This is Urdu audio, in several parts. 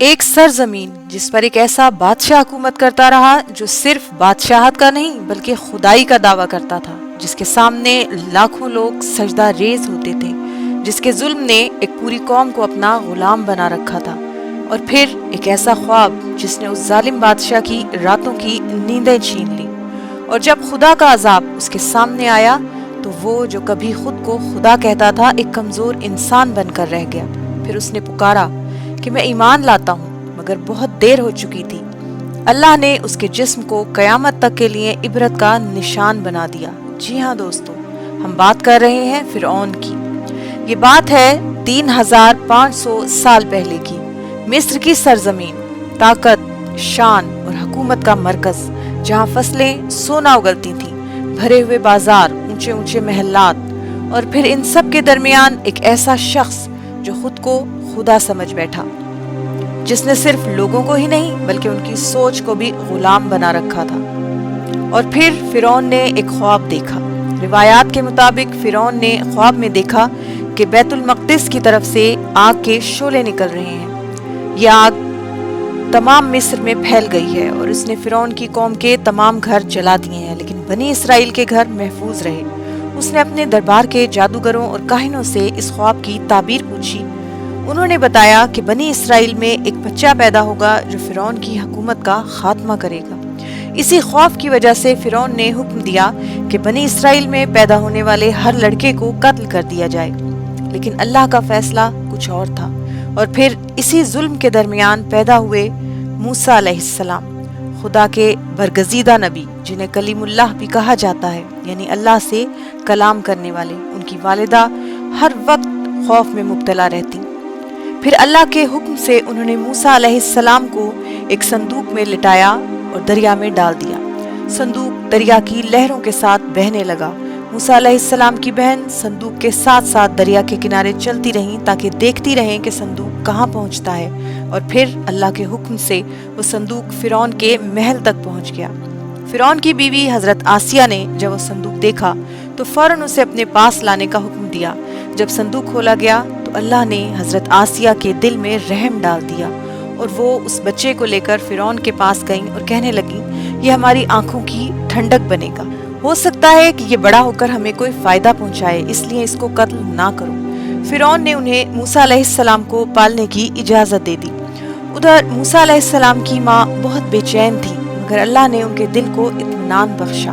ایک سرزمین جس پر ایک ایسا بادشاہ حکومت کرتا رہا جو صرف بادشاہت کا نہیں بلکہ خدائی کا دعویٰ کرتا تھا، جس کے سامنے لاکھوں لوگ سجدہ ریز ہوتے تھے، جس کے ظلم نے ایک پوری قوم کو اپنا غلام بنا رکھا تھا، اور پھر ایک ایسا خواب جس نے اس ظالم بادشاہ کی راتوں کی نیندیں چھین لی، اور جب خدا کا عذاب اس کے سامنے آیا تو وہ جو کبھی خود کو خدا کہتا تھا ایک کمزور انسان بن کر رہ گیا۔ پھر اس نے پکارا کہ میں ایمان لاتا ہوں، مگر بہت دیر ہو چکی تھی۔ اللہ نے اس کے جسم کو قیامت تک کے لیے عبرت کا نشان بنا دیا۔ جی ہاں دوستو، ہم بات کر رہے ہیں فرعون کی۔ یہ بات ہے 3500 سال پہلے کی۔ مصر کی سرزمین، طاقت، شان اور حکومت کا مرکز، جہاں فصلیں سونا اگلتی تھیں، بھرے ہوئے بازار، اونچے اونچے محلات، اور پھر ان سب کے درمیان ایک ایسا شخص جو خود کو خدا سمجھ بیٹھا، جس نے صرف لوگوں کو ہی نہیں بلکہ ان کی سوچ کو بھی غلام بنا رکھا تھا۔ اور پھر فرعون نے ایک خواب دیکھا۔ روایات کے مطابق فرعون نے خواب میں دیکھا کہ بیت المقدس کی طرف سے آگ کے شعلے نکل رہے ہیں۔ یہ آگ تمام مصر میں پھیل گئی ہے اور اس نے فرعون کی قوم کے تمام گھر جلا دیے ہیں، لیکن بنی اسرائیل کے گھر محفوظ رہے۔ اس نے اپنے دربار کے جادوگروں اور کاہنوں سے اس خواب کی تعبیر پوچھی۔ انہوں نے بتایا کہ بنی اسرائیل میں ایک بچہ پیدا ہوگا جو فرعون کی حکومت کا خاتمہ کرے گا۔ اسی خوف کی وجہ سے فرعون نے حکم دیا کہ بنی اسرائیل میں پیدا ہونے والے ہر لڑکے کو قتل کر دیا جائے، لیکن اللہ کا فیصلہ کچھ اور تھا۔ اور پھر اسی ظلم کے درمیان پیدا ہوئے موسیٰ علیہ السلام، خدا کے برگزیدہ نبی، جنہیں کلیم اللہ بھی کہا جاتا ہے، یعنی اللہ سے کلام کرنے والے۔ ان کی والدہ ہر وقت خوف میں مبتلا رہتی۔ پھر اللہ کے حکم سے انہوں نے موسیٰ علیہ السلام کو ایک صندوق میں لٹایا اور دریا میں ڈال دیا۔ صندوق دریا کی لہروں کے ساتھ بہنے لگا۔ موسیٰ علیہ السلام کی بہن صندوق کے ساتھ ساتھ دریا کے کنارے چلتی رہیں تاکہ دیکھتی رہیں کہ صندوق کہاں پہنچتا ہے، اور پھر اللہ کے حکم سے وہ صندوق فرعون کے محل تک پہنچ گیا۔ فرعون کی بیوی حضرت آسیہ نے جب وہ صندوق دیکھا تو فوراً اسے اپنے پاس لانے کا حکم دیا۔ جب صندوق کھولا گیا تو اللہ نے حضرت آسیہ کے دل میں رحم ڈال دیا، اور وہ اس بچے کو لے کر فرعون کے پاس گئیں اور کہنے لگیں، یہ ہماری آنکھوں کی ٹھنڈک بنے گا، ہو سکتا ہے کہ یہ بڑا ہو کر ہمیں کوئی فائدہ پہنچائے، اس لیے اس کو قتل نہ کرو۔ فرعون نے انہیں موسیٰ علیہ السلام کو پالنے کی اجازت دے دی۔ ادھر موسیٰ علیہ السلام کی ماں بہت بے چین تھی، مگر اللہ نے ان کے دل کو اطمینان بخشا۔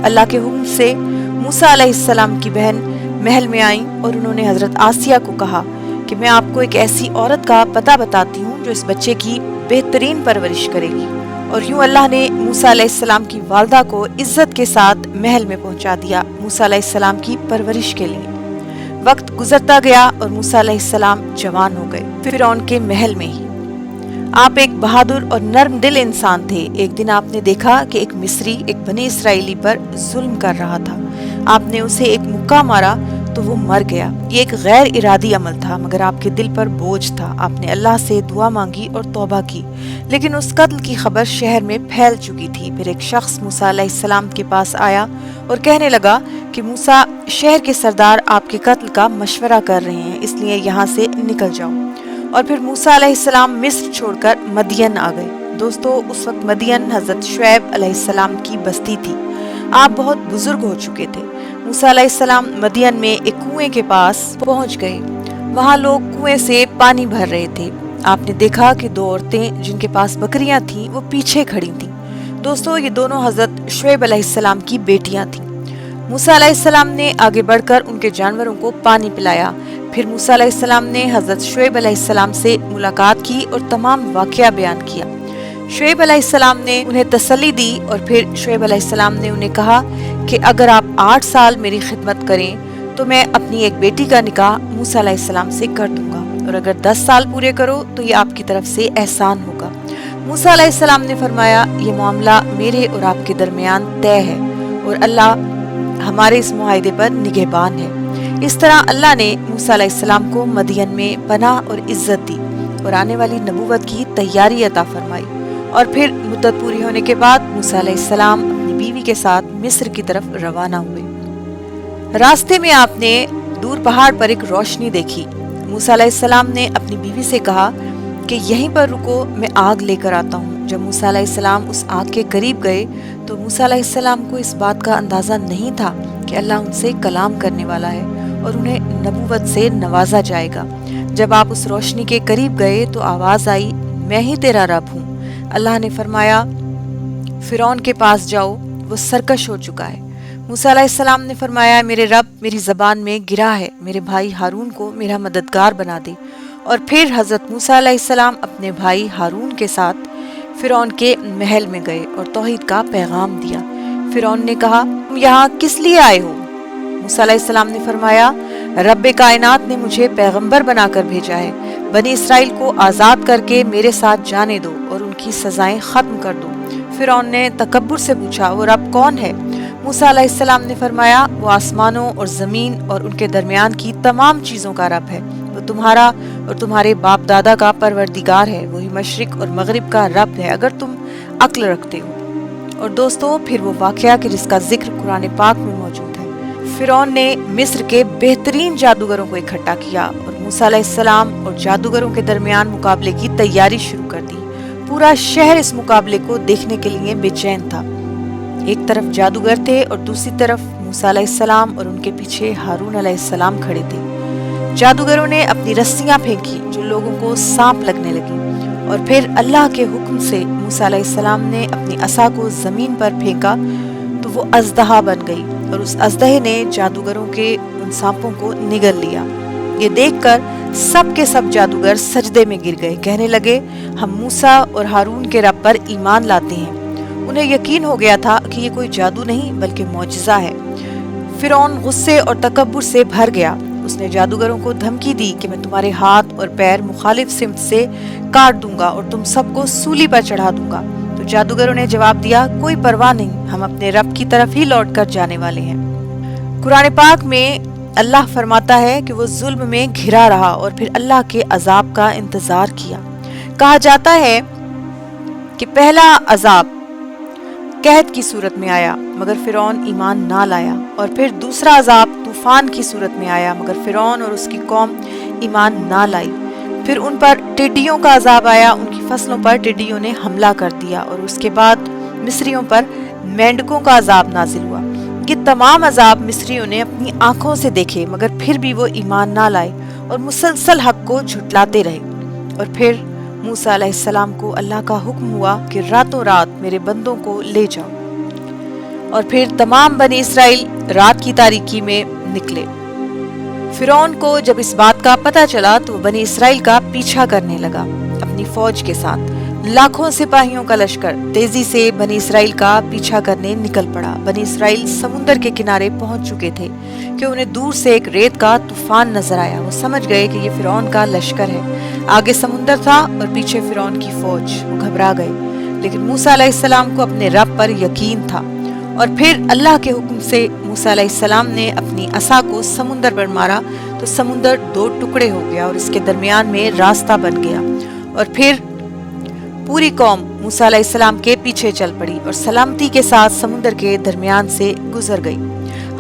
اللہ کے حکم سے موسیٰ علیہ السلام کی بہن محل میں آئیں اور انہوں نے حضرت آسیہ کو کہا کہ میں آپ کو ایک ایسی عورت کا پتہ بتاتی ہوں جو اس بچے کی بہترین پرورش کرے گی۔ اور یوں اللہ نے موسیٰ علیہ السلام کی والدہ کو عزت کے ساتھ محل میں پہنچا دیا موسیٰ علیہ السلام کی پرورش کے لیے۔ وقت گزرتا گیا اور موسیٰ علیہ السلام جوان ہو گئے، فرعون کے محل میں ہی۔ آپ ایک بہادر اور نرم دل انسان تھے۔ ایک دن آپ نے دیکھا کہ ایک مصری ایک بنی اسرائیلی پر ظلم کر رہا تھا۔ آپ نے اسے ایک مکہ مارا تو وہ مر گیا۔ یہ ایک غیر ارادی عمل تھا، مگر آپ کے دل پر بوجھ تھا۔ آپ نے اللہ سے دعا مانگی اور توبہ کی، لیکن اس قتل کی خبر شہر میں پھیل چکی تھی۔ پھر ایک شخص موسیٰ علیہ السلام کے پاس آیا اور کہنے لگا کہ موسیٰ، شہر کے سردار آپ کے قتل کا مشورہ کر رہے ہیں، اس لیے یہاں سے نکل جاؤ۔ اور پھر موسیٰ علیہ السلام مصر چھوڑ کر مدین آ گئے۔ دوستو، اس وقت مدین حضرت شعیب علیہ السلام کی بستی تھی۔ آپ بہت بزرگ ہو چکے تھے۔ موسیٰ علیہ السلام مدین میں ایک کنویں کے پاس پہنچ گئے۔ وہاں لوگ کنویں سے پانی بھر رہے تھے۔ آپ نے دیکھا کہ دو عورتیں جن کے پاس بکریاں تھیں وہ پیچھے کھڑی تھیں۔ دوستو، یہ دونوں حضرت شعیب علیہ السلام کی بیٹیاں تھیں۔ موسیٰ علیہ السلام نے آگے بڑھ کر ان کے جانوروں کو پانی پلایا۔ پھر موسیٰ علیہ السلام نے حضرت شعیب علیہ السلام سے ملاقات کی اور تمام واقعہ بیان کیا۔ شعیب علیہ السلام نے انہیں تسلی دی، اور پھر شعیب علیہ السلام نے انہیں کہا کہ اگر آپ 8 سال میری خدمت کریں تو میں اپنی ایک بیٹی کا نکاح موسیٰ علیہ السلام سے کر دوں گا، اور اگر 10 سال پورے کرو تو یہ آپ کی طرف سے احسان ہوگا۔ موسیٰ علیہ السلام نے فرمایا، یہ معاملہ میرے اور آپ کے درمیان طے ہے، اور اللہ ہمارے اس معاہدے پر نگہبان ہے۔ اس طرح اللہ نے موسیٰ علیہ السلام کو مدین میں پناہ اور عزت دی اور آنے والی نبوت کی تیاری عطا فرمائی۔ اور پھر مدت پوری ہونے کے بعد موسیٰ علیہ السلام اپنی بیوی کے ساتھ مصر کی طرف روانہ ہوئے۔ راستے میں آپ نے دور پہاڑ پر ایک روشنی دیکھی۔ موسیٰ علیہ السلام نے اپنی بیوی سے کہا کہ یہیں پر رکو، میں آگ لے کر آتا ہوں۔ جب موسیٰ علیہ السلام اس آگ کے قریب گئے تو موسیٰ علیہ السلام کو اس بات کا اندازہ نہیں تھا کہ اللہ ان سے کلام کرنے والا ہے اور انہیں نبوت سے نوازا جائے گا۔ جب آپ اس روشنی کے قریب گئے تو آواز آئی، میں ہی تیرا رب ہوں۔ اللہ نے فرمایا، فرعون کے پاس جاؤ، وہ سرکش ہو چکا ہے۔ موسیٰ علیہ السلام نے فرمایا، میرے رب میری زبان میں گرا ہے، میرے بھائی ہارون کو میرا مددگار بنا دے۔ اور پھر حضرت موسیٰ علیہ السلام اپنے بھائی ہارون کے ساتھ فرعون کے محل میں گئے اور توحید کا پیغام دیا۔ فرعون نے کہا، تم یہاں کس لیے آئے ہو؟ موسیٰ علیہ السلام نے فرمایا، رب کائنات نے مجھے پیغمبر بنا کر بھیجا ہے، بنی اسرائیل کو آزاد کر کے میرے ساتھ جانے دو اور ان کی سزائیں ختم کر دو۔ فرعون نے تکبر سے پوچھا، وہ رب کون ہے؟ موسیٰ علیہ السلام نے فرمایا، وہ آسمانوں اور زمین اور ان کے درمیان کی تمام چیزوں کا رب ہے، وہ تمہارا اور تمہارے باپ دادا کا پروردگار ہے، وہی مشرق اور مغرب کا رب ہے اگر تم عقل رکھتے ہو۔ اور دوستو، پھر وہ واقعہ کہ جس کا ذکر قرآن پاک میں موجود ہے، فرعون نے مصر کے بہترین جادوگروں کو اکٹھا کیا اور موسیٰ علیہ السلام اور جادوگروں کے درمیان مقابلے کی تیاری شروع کر دی۔ پورا شہر اس مقابلے کو دیکھنے کے لیے بے چین تھا۔ ایک طرف جادوگر تھے اور دوسری طرف موسیٰ علیہ السلام اور ان کے پیچھے ہارون علیہ السلام کھڑے تھے۔ جادوگروں نے اپنی رسیاں پھینکی جو لوگوں کو سانپ لگنے لگی، اور پھر اللہ کے حکم سے موسیٰ علیہ السلام نے اپنی عصا کو زمین پر پھینکا تو وہ اژدہا بن گئی، اور اس اژدہے نے جادوگروں کے ان سانپوں کو نگل لیا۔ یہ دیکھ کر سب کے سب جادوگر سجدے میں گر گئے، کہنے لگے، ہم موسیٰ اور ہارون کے رب پر ایمان لاتے ہیں۔ انہیں یقین ہو گیا تھا کہ یہ کوئی جادو نہیں بلکہ معجزہ ہے۔ فرعون غصے اور تکبر سے بھر گیا۔ اس نے جادوگروں کو دھمکی دی کہ میں تمہارے ہاتھ اور پیر مخالف سمت سے کاٹ دوں گا اور تم سب کو سولی پر چڑھا دوں گا۔ تو جادوگروں نے جواب دیا، کوئی پرواہ نہیں، ہم اپنے رب کی طرف ہی لوٹ کر جانے والے ہیں۔ قرآن پاک میں اللہ فرماتا ہے کہ وہ ظلم میں گھرا رہا اور پھر اللہ کے عذاب کا انتظار کیا۔ کہا جاتا ہے کہ پہلا عذاب قحط کی صورت میں آیا مگر فرعون ایمان نہ لایا، اور پھر دوسرا عذاب طوفان کی صورت میں آیا مگر فرعون اور اس کی قوم ایمان نہ لائی۔ پھر ان پر ٹڈیوں کا عذاب آیا، ان کی فصلوں پر ٹڈیوں نے حملہ کر دیا، اور اس کے بعد مصریوں پر مینڈکوں کا عذاب نازل ہوا۔ یہ تمام عذاب مصریوں نے اپنی آنکھوں سے دیکھے مگر پھر بھی وہ ایمان نہ لائے اور مسلسل حق کو جھٹلاتے رہے۔ اور پھر موسیٰ علیہ السلام کو اللہ کا حکم ہوا کہ راتوں رات میرے بندوں کو لے جاؤ، اور پھر تمام بنی اسرائیل رات کی تاریکی میں نکلے۔ فرعون کو جب اس بات کا پتہ چلا تو وہ بنی اسرائیل کا پیچھا کرنے لگا اپنی فوج کے ساتھ۔ لاکھوں سپاہیوں کا لشکر تیزی سے بنی اسرائیل کا پیچھا کرنے نکل پڑا۔ بنی اسرائیل سمندر کے کنارے پہنچ چکے تھے کہ انہیں دور سے ایک ریت کا طوفان نظر آیا۔ وہ سمجھ گئے کہ یہ فرعون کا لشکر ہے، آگے سمندر تھا اور پیچھے فرعون کی فوج۔ وہ گھبرا گئے، لیکن موسیٰ علیہ السلام کو اپنے رب پر یقین تھا، اور پھر اللہ کے حکم سے موسیٰ علیہ السلام نے اپنی عصا کو سمندر پر مارا تو سمندر دو ٹکڑے ہو گیا اور اس کے درمیان میں راستہ بن گیا، اور پھر پوری قوم موسیٰ علیہ السلام کے پیچھے چل پڑی اور سلامتی کے ساتھ سمندر کے درمیان سے گزر گئی۔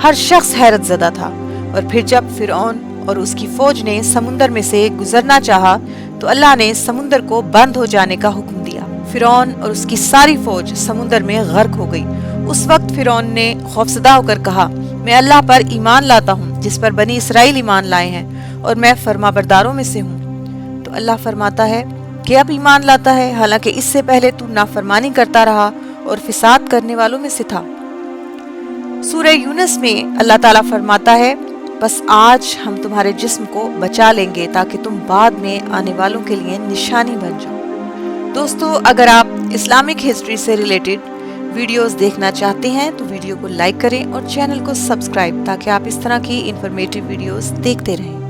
ہر شخص حیرت زدہ تھا، اور پھر جب فرعون اور اس کی فوج نے سمندر میں سے گزرنا چاہا تو اللہ نے سمندر کو بند ہو جانے کا حکم دیا۔ فرعون اور اس کی ساری فوج سمندر میں غرق ہو گئی۔ اس وقت فرعون نے خوفزدہ ہو کر کہا، میں اللہ پر ایمان لاتا ہوں جس پر بنی اسرائیل ایمان لائے ہیں، اور میں فرما برداروں میں سے ہوں۔ تو اللہ فرماتا ہے کہ اب ایمان لاتا ہے، حالانکہ اس سے پہلے تو نافرمانی کرتا رہا اور فساد کرنے والوں میں سے تھا۔ سورہ یونس میں اللہ تعالیٰ فرماتا ہے، بس آج ہم تمہارے جسم کو بچا لیں گے تاکہ تم بعد میں آنے والوں کے لیے نشانی بن جاؤ۔ دوستو، اگر آپ اسلامک ہسٹری سے ریلیٹڈ ویڈیوز دیکھنا چاہتے ہیں تو ویڈیو کو لائک کریں اور چینل کو سبسکرائب، تاکہ آپ اس طرح کی انفارمیٹیو ویڈیوز دیکھتے رہیں۔